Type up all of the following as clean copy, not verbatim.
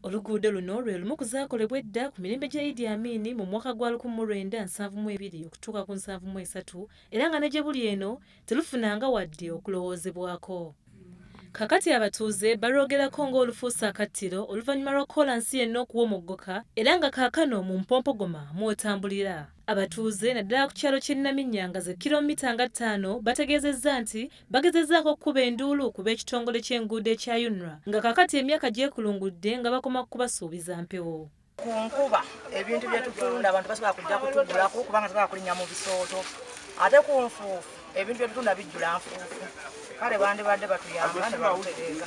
Oluguudo luno lwe lumu ku zaakolebwa edda ku mirembe gya Idi Amin mu mwaka gwa 1972 okutuuka ku 73 era nga ne gye buli eno telufunanga wadde okulowoozebwako. Kakati abatuuze balwogerako ng'olufuusa akattiro oluvannyuma lwa kkoolaasi yenna okuwomoggoka era nga kaakano mu Mpompogoma mw'otambulira. Abatuuze naddala ku kyalo ky'e Naminnyanga ze kilomita nga 5 bategeezezza nti bagezezzaako okukuba enduulu ku b'ekitongole ky'enguudo ekya UNRA nga kakati emyaka gyekulungudde nga bakoma kubasuubiza mpewo. Ku nkuba ebintu bye tutunda abantu basobola kujja kutugulako kubanga tusobola kulinnya mu bisooto, ate ku nfuufu ebintu bye tutunda bijjula nfuufu. Kale bandibadde batuyamba ne balutereeza.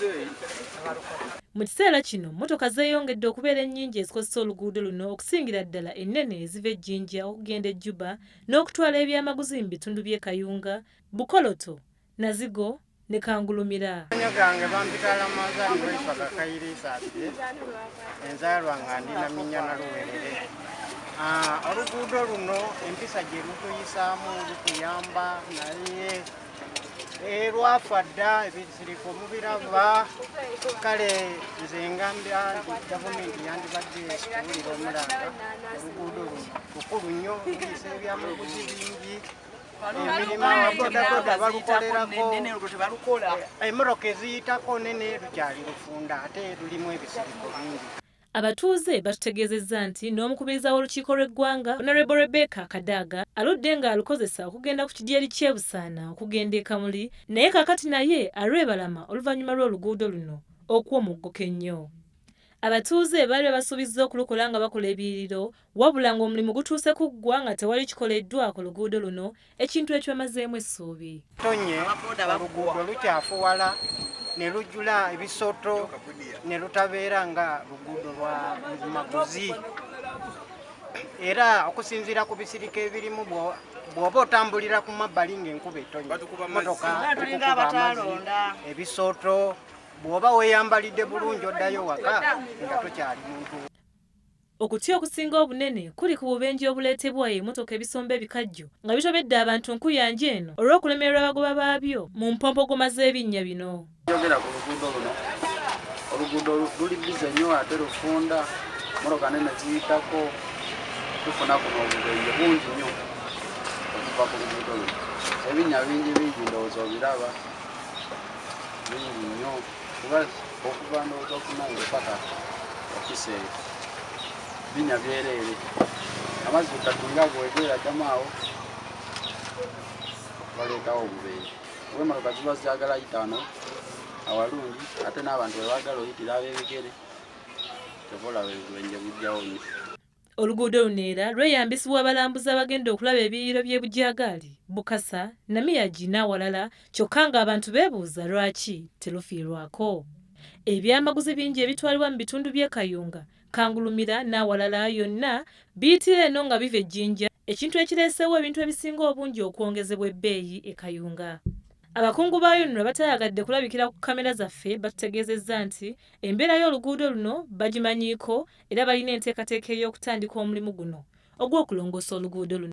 Mu kiseera kino mmotoka zeeyongedde okubeera ennyingi ezikozesa oluguudo luno okusingira ddala ennene eziva e Jinja okugenda e Juba n'okutwala ebyamaguzi mu bitundu by'e Kayunga, Bukoloto, Nazigo ne Kangulumira. Gange bampitala mazani w'ekifaga Kayiriisaabye enzaalwa nga ndi Naminnya Luwerere. Oluguudo luno empisa gye lutuyisaamu lutuyamba naye lwafa dda ebisiriko mubiraba. Kale nze ngambya nti gavumenti yandibadde esitulira omulanga oluguudo luno lukulu nnyo luyisa ebyamaguzi bingi. Emirimu ababodaboda balukolerako, emmotoka eziyitako nene lukyali lufunda ate lulimu ebisiriko bingi. Abatuuze batutegeezezza nti n'omukubiriza w'olukiiko lw'eggwanga Honorable Rebecca Kadaga aludde ng'alukozesa okugenda ku kidyeri ky'e Busaana okugenda e Kamuli naye kaakati naye alwebalama oluvannyuma lw'oluguudo luno okwomoggoka ennyo. Abatuuze baali babasuubizza okulukola nga bakola ebiyiriro wabula ng'omulimu gutuuse ku ggwa nga tewali kikoleddwa ku luguudo luno, ekintu ekyo bamazeemu essuubi. Tonye oluguudo lukyafuwala ne lujjula ebisooto ne lutabeera nga luguudo lwa maguzi. Era okusinziira ku bisirika ebirimu bw'oba otambulira ku mabbali ng'enkuba etonnya, mmotoka tukukuba amazzi, ebisooto, bw'oba weeyambalidde bulungi oddayo waka nga tokyali muntu. Okutya okusinga obunene kuli ku bubenje obuleetebwa emmotoka ebisomba ebikajjo nga bitobedde abantu nkuyanja eno olw'okulemererwa abagoba baabyo mu Mpompogoma z'ebinnya bino. Njogera ku luguudo luno, oluguudo luli bize nnyo ate lufunda, mmotoka nene ziyitako, tufuna kuno obubenje bungi nnyo okuva ku luguudo luno. Ebinnya bingi ndowooza obiraba bingi nnyo kuba okuva ndowooza okunongo paka okiseera binnya byereere amazzi gatunga bwegera jamaawo baleetawo obubenje. Emmotoka ziba zagala yitaano awalungi ate n'abantu bwe baagala oyitira ab'ebigere tebolaba obubenje bujjawo nnyo. Oluguudo luno era lweyambisibwa abalambuzi abagenda okulaba ebiyiriro by'e Bujagali, Bukasa, Namiyagi n'awalala kyokka ng'abantu beebuuza lwaki terufiirwako. Ebyamaguzi bingi ebitwalibwa mu bitundu by'e Kayunga, Kangulumira n'awalala yonna biyitira eno nga biva e Jinja, ekintu ekireeseewo ebintu ebisinga obungi okwongezebwa ebbeeyi e Kayunga. Abakungu ba UNRA batayagadde kulabikira ku kamera zaffe batutegeezezza nti embeera y'oluguudo luno bagimanyiiko era balina enteekateeka ey'okutandika omulimu guno ogw'okulongoosa oluguudo luno.